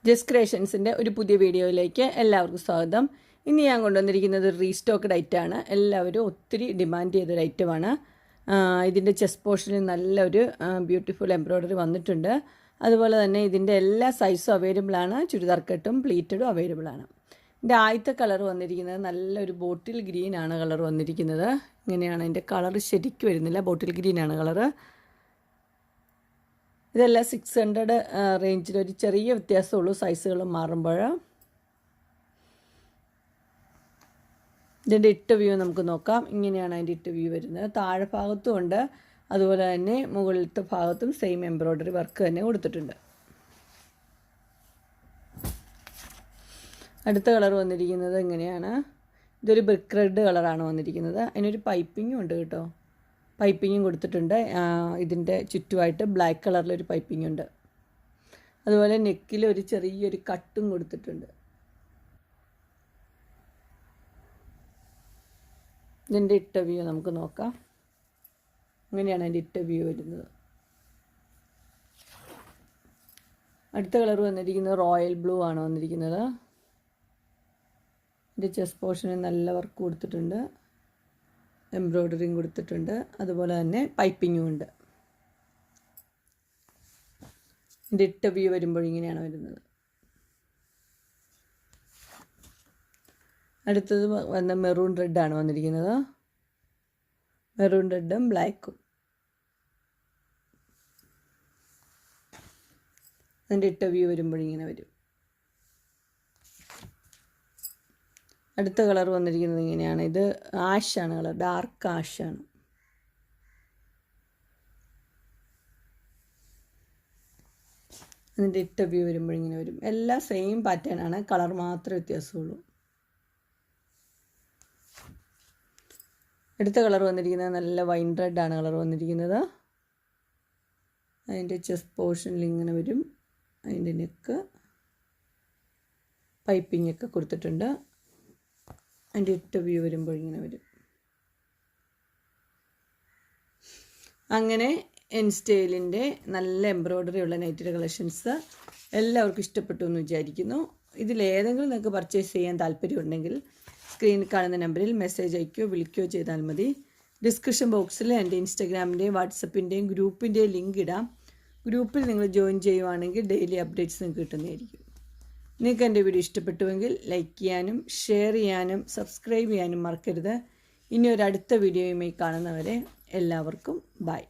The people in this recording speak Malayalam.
ജസ്റ്റ് ക്രിയേഷൻസിൻ്റെ ഒരു പുതിയ വീഡിയോയിലേക്ക് എല്ലാവർക്കും സ്വാഗതം. ഇന്ന് ഞാൻ കൊണ്ടുവന്നിരിക്കുന്നത് റീസ്റ്റോക്ക്ഡ് ഐറ്റമാണ്. എല്ലാവരും ഒത്തിരി ഡിമാൻഡ് ചെയ്തൊരു ഐറ്റമാണ്. ഇതിൻ്റെ ചെസ്റ്റ് പോർഷനിൽ നല്ലൊരു ബ്യൂട്ടിഫുൾ എംബ്രോയ്ഡറി വന്നിട്ടുണ്ട്. അതുപോലെ തന്നെ ഇതിൻ്റെ എല്ലാ സൈസും അവൈലബിളാണ്. ചുരിദാർ കട്ടും പ്ലീറ്റഡും അവൈലബിളാണ്. ഇതിൻ്റെ ആദ്യത്തെ കളർ വന്നിരിക്കുന്നത് നല്ലൊരു ബോട്ടിൽ ഗ്രീനാണ് കളർ വന്നിരിക്കുന്നത്. ഇങ്ങനെയാണ് ഇതിൻ്റെ കളർ ശരിക്കും വരുന്നില്ല, ബോട്ടിൽ ഗ്രീനാണ് കളറ്. ഇതെല്ലാം 600 റേഞ്ചിൽ ഒരു ചെറിയ വ്യത്യാസമുള്ളൂ സൈസുകൾ മാറുമ്പോൾ. ഇതിൻ്റെ ഇട്ട വ്യൂ നമുക്ക് നോക്കാം. ഇങ്ങനെയാണ് അതിൻ്റെ ഇട്ട വ്യൂ വരുന്നത്. താഴെ ഭാഗത്തും ഉണ്ട്, അതുപോലെ തന്നെ മുകളിലത്തെ ഭാഗത്തും സെയിം എംബ്രോയ്ഡറി വർക്ക് തന്നെ കൊടുത്തിട്ടുണ്ട്. അടുത്ത കളർ വന്നിരിക്കുന്നത് ഇങ്ങനെയാണ്. ഇതൊരു ബ്രിക്ക് റെഡ് കളറാണ് വന്നിരിക്കുന്നത്. അതിനൊരു പൈപ്പിങ്ങും ഉണ്ട് കേട്ടോ. പൈപ്പിങ്ങും കൊടുത്തിട്ടുണ്ട്. ഇതിൻ്റെ ചുറ്റുമായിട്ട് ബ്ലാക്ക് കളറിലൊരു പൈപ്പിംഗ് ഉണ്ട്. അതുപോലെ നെക്കിൽ ഒരു ചെറിയൊരു കട്ടും കൊടുത്തിട്ടുണ്ട്. ഇതിൻ്റെ ഇട്ട വ്യൂ നമുക്ക് നോക്കാം. ഇങ്ങനെയാണ് അതിൻ്റെ ഇട്ട വ്യൂ വരുന്നത്. അടുത്ത കളർ വന്നിരിക്കുന്നത് റോയൽ ബ്ലൂ ആണ് വന്നിരിക്കുന്നത്. ഇതിൻ്റെ ചെസ്റ്റ് പോർഷനിൽ നല്ല വർക്ക് കൊടുത്തിട്ടുണ്ട്, എംബ്രോയ്ഡറിയും കൊടുത്തിട്ടുണ്ട്, അതുപോലെ തന്നെ പൈപ്പിങ്ങും ഉണ്ട്. ഇതിൻ്റെ ഇട്ട വ്യൂ വരുമ്പോൾ ഇങ്ങനെയാണ് വരുന്നത്. അടുത്തത് വന്ന മെറൂൺ റെഡാണ് വന്നിരിക്കുന്നത്. മെറൂൺ റെഡും ബ്ലാക്കും. അതിൻ്റെ ഇട്ട വ്യൂ വരുമ്പോൾ ഇങ്ങനെ വരും. അടുത്ത കളർ വന്നിരിക്കുന്നത് ഇങ്ങനെയാണ്. ഇത് ആഷാണ് കളർ, ഡാർക്ക് ആഷാണ്. അതിൻ്റെ ഇട്ട വ്യൂ വരുമ്പോൾ ഇങ്ങനെ വരും. എല്ലാം സെയിം പാറ്റേൺ ആണ്, കളർ മാത്രമേ വ്യത്യാസമുള്ളൂ. അടുത്ത കളർ വന്നിരിക്കുന്നത് നല്ല വൈൻ റെഡാണ് കളർ വന്നിരിക്കുന്നത്. അതിൻ്റെ ചെസ്റ്റ് പോർഷനിൽ ഇങ്ങനെ വരും. അതിൻ്റെ നെക്ക് പൈപ്പിംഗ് ഒക്കെ കൊടുത്തിട്ടുണ്ട്. അതിൻ്റെ ഇട്ട വ്യൂ വരുമ്പോൾ ഇങ്ങനെ വരും. അങ്ങനെ എൻ സ്റ്റൈലിൻ്റെ നല്ല എംബ്രോയ്ഡറി ഉള്ള നൈറ്റിയുടെ കളക്ഷൻസ് എല്ലാവർക്കും ഇഷ്ടപ്പെട്ടു എന്ന് വിചാരിക്കുന്നു. ഇതിലേതെങ്കിലും നിങ്ങൾക്ക് പർച്ചേസ് ചെയ്യാൻ താല്പര്യമുണ്ടെങ്കിൽ സ്ക്രീനിൽ കാണുന്ന നമ്പറിൽ മെസ്സേജ് അയക്കുകയോ വിളിക്കുകയോ ചെയ്താൽ മതി. ഡിസ്ക്രിപ്ഷൻ ബോക്സിൽ എൻ്റെ ഇൻസ്റ്റാഗ്രാമിൻ്റെയും വാട്സപ്പിൻ്റെയും ഗ്രൂപ്പിൻ്റെയും ലിങ്ക് ഇടാം. ഗ്രൂപ്പിൽ നിങ്ങൾ ജോയിൻ ചെയ്യുവാണെങ്കിൽ ഡെയിലി അപ്ഡേറ്റ്സ് നിങ്ങൾക്ക് കിട്ടുന്നതായിരിക്കും. നിങ്ങൾക്ക് എൻ്റെ വീഡിയോ ഇഷ്ടപ്പെട്ടുവെങ്കിൽ ലൈക്ക് ചെയ്യാനും ഷെയർ ചെയ്യാനും സബ്സ്ക്രൈബ് ചെയ്യാനും മറക്കരുത്. ഇനി ഒരു അടുത്ത വീഡിയോയുമായി കാണുന്നവരെ എല്ലാവർക്കും ബൈ.